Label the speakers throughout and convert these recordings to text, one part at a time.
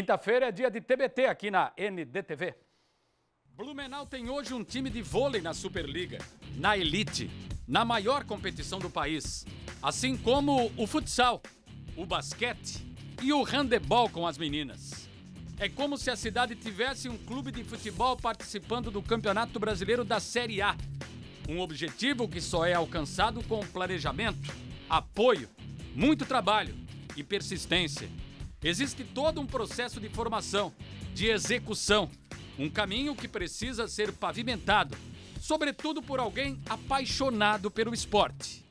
Speaker 1: Quinta-feira é dia de TBT aqui na NDTV. Blumenau tem hoje um time de vôlei na Superliga, na elite, na maior competição do país. Assim como o futsal, o basquete e o handebol com as meninas. É como se a cidade tivesse um clube de futebol participando do Campeonato Brasileiro da Série A. Um objetivo que só é alcançado com planejamento, apoio, muito trabalho e persistência. Existe todo um processo de formação, de execução, um caminho que precisa ser pavimentado, sobretudo por alguém apaixonado pelo esporte.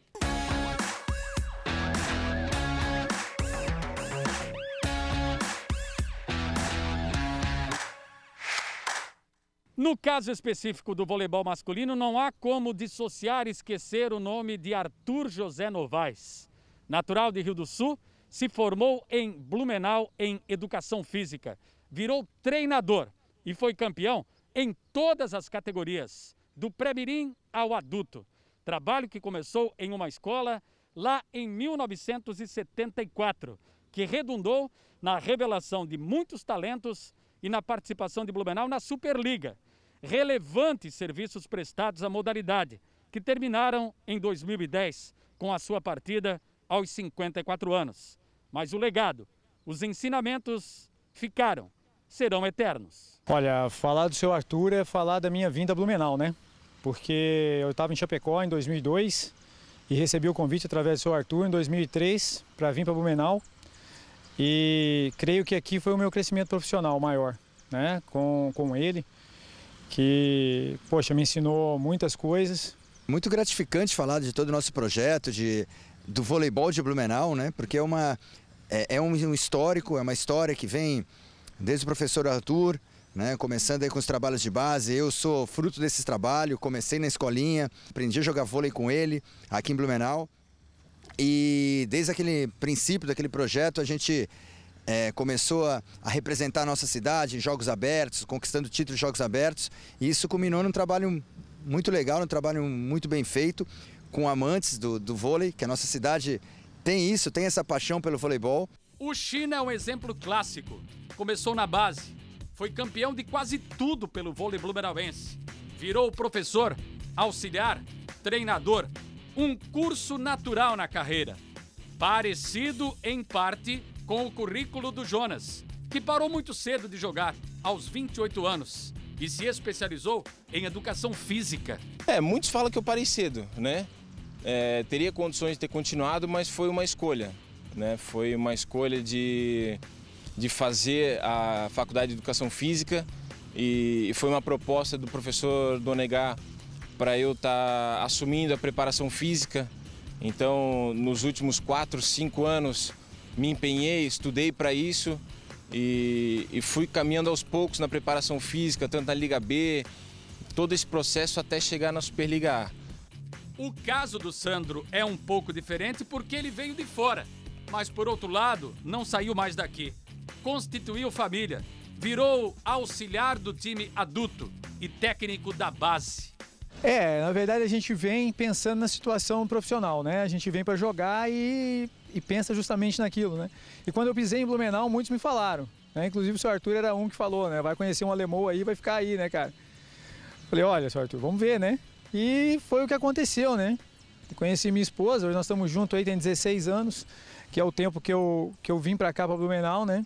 Speaker 1: No caso específico do voleibol masculino, não há como dissociar e esquecer o nome de Arthur José Novaes. Natural de Rio do Sul, se formou em Blumenau em Educação Física, virou treinador e foi campeão em todas as categorias, do pré-mirim ao adulto. Trabalho que começou em uma escola lá em 1974, que redundou na revelação de muitos talentos e na participação de Blumenau na Superliga. Relevantes serviços prestados à modalidade, que terminaram em 2010 com a sua partida aos 54 anos. Mas o legado, os ensinamentos ficaram, serão eternos.
Speaker 2: Olha, falar do seu Arthur é falar da minha vinda a Blumenau, né? Porque eu estava em Chapecó em 2002 e recebi o convite através do seu Arthur em 2003 para vir para Blumenau. E creio que aqui foi o meu crescimento profissional maior, né? Com ele, que, poxa, me ensinou muitas coisas.
Speaker 3: Muito gratificante falar de todo o nosso projeto, do voleibol de Blumenau, né? Porque é um histórico, é uma história que vem desde o professor Arthur, né? Começando aí com os trabalhos de base. Eu sou fruto desse trabalho, comecei na escolinha, aprendi a jogar vôlei com ele aqui em Blumenau. E desde aquele princípio daquele projeto a gente começou a representar a nossa cidade em jogos abertos, conquistando títulos de jogos abertos. E isso culminou num trabalho muito legal, num trabalho muito bem feito, com amantes do vôlei, que a nossa cidade tem isso, tem essa paixão pelo voleibol.
Speaker 1: O China é um exemplo clássico. Começou na base, foi campeão de quase tudo pelo vôlei blumenauense. Virou professor, auxiliar, treinador, um curso natural na carreira. Parecido, em parte, com o currículo do Jonas, que parou muito cedo de jogar, aos 28 anos, e se especializou em educação física.
Speaker 4: Muitos falam que eu parei cedo, né? Teria condições de ter continuado, mas foi uma escolha, né? Foi uma escolha de fazer a faculdade de educação física e foi uma proposta do professor Donegar para eu estar assumindo a preparação física. Então, nos últimos 4, 5 anos, me empenhei, estudei para isso e fui caminhando aos poucos na preparação física, tanto na Liga B, todo esse processo até chegar na Superliga A.
Speaker 1: O caso do Sandro é um pouco diferente porque ele veio de fora, mas por outro lado, não saiu mais daqui. Constituiu família, virou auxiliar do time adulto e técnico da base.
Speaker 2: Na verdade a gente vem pensando na situação profissional, né? A gente vem para jogar e pensa justamente naquilo, né? E quando eu pisei em Blumenau, muitos me falaram, né? Inclusive o seu Arthur era um que falou, né? Vai conhecer um alemão aí, vai ficar aí, né, cara? Falei, olha, seu Arthur, vamos ver, né? E foi o que aconteceu, né? Conheci minha esposa, hoje nós estamos juntos aí, tem 16 anos, que é o tempo que eu vim para cá, para Blumenau, né?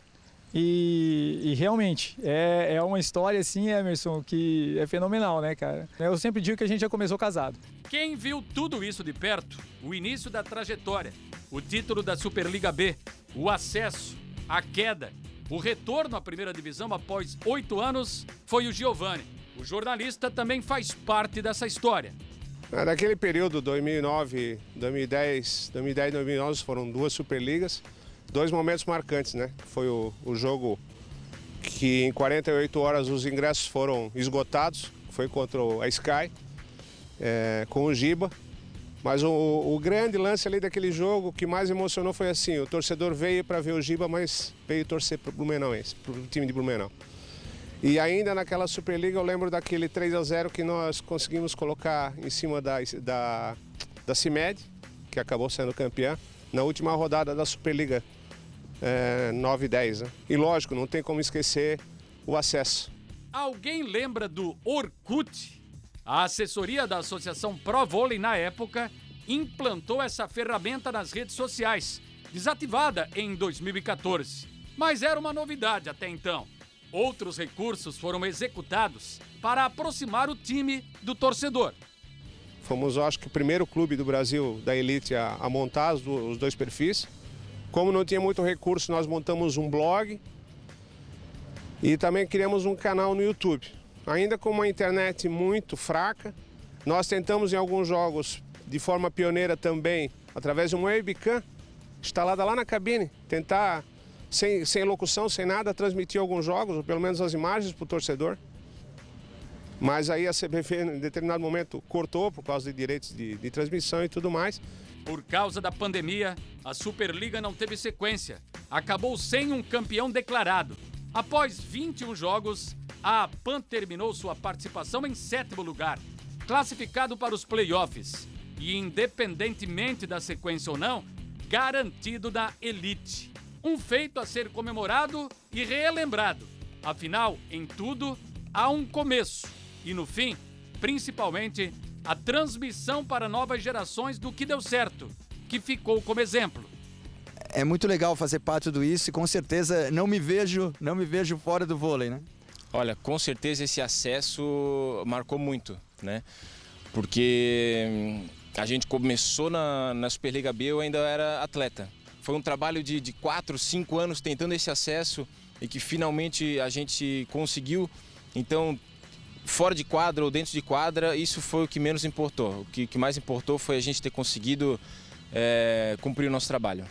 Speaker 2: E realmente, é uma história assim, Emerson, que é fenomenal, né, cara? Eu sempre digo que a gente já começou casado.
Speaker 1: Quem viu tudo isso de perto, o início da trajetória, o título da Superliga B, o acesso, a queda, o retorno à primeira divisão após 8 anos, foi o Giovanni. O jornalista também faz parte dessa história.
Speaker 5: Naquele período, 2009, 2010 e 2011, foram 2 Superligas, 2 momentos marcantes, né? Foi o jogo que em 48 horas os ingressos foram esgotados, foi contra a Sky, com o Giba. Mas o grande lance ali daquele jogo, o que mais emocionou foi assim, o torcedor veio para ver o Giba, mas veio torcer para o Blumenauense, para o time de Blumenau. E ainda naquela Superliga eu lembro daquele 3-0 que nós conseguimos colocar em cima da CIMED, que acabou sendo campeã, na última rodada da Superliga 9 e 10. Né? E lógico, não tem como esquecer o acesso.
Speaker 1: Alguém lembra do Orkut? A assessoria da Associação Pro Vôlei, na época, implantou essa ferramenta nas redes sociais, desativada em 2014. Mas era uma novidade até então. Outros recursos foram executados para aproximar o time do torcedor.
Speaker 5: Fomos, acho que, o primeiro clube do Brasil, da elite, a montar os 2 perfis. Como não tinha muito recurso, nós montamos um blog e também criamos um canal no YouTube. Ainda com uma internet muito fraca, nós tentamos em alguns jogos, de forma pioneira também, através de uma webcam instalada lá na cabine, tentar, sem locução, sem nada, transmitir alguns jogos, ou pelo menos as imagens para o torcedor. Mas aí a CBV, em determinado momento, cortou por causa de direitos de transmissão e tudo mais.
Speaker 1: Por causa da pandemia, a Superliga não teve sequência. Acabou sem um campeão declarado. Após 21 jogos, a PAN terminou sua participação em 7º lugar, classificado para os playoffs. E independentemente da sequência ou não, garantido na elite. Um feito a ser comemorado e relembrado. Afinal, em tudo, há um começo. E no fim, principalmente, a transmissão para novas gerações do que deu certo, que ficou como exemplo.
Speaker 3: É muito legal fazer parte de tudo isso e com certeza não me vejo fora do vôlei, né?
Speaker 4: Olha, com certeza esse acesso marcou muito, né? Porque a gente começou na Superliga B, eu ainda era atleta. Foi um trabalho de 4, 5 anos tentando esse acesso e que finalmente a gente conseguiu. Então, fora de quadra ou dentro de quadra, isso foi o que menos importou. O que mais importou foi a gente ter conseguido cumprir o nosso trabalho.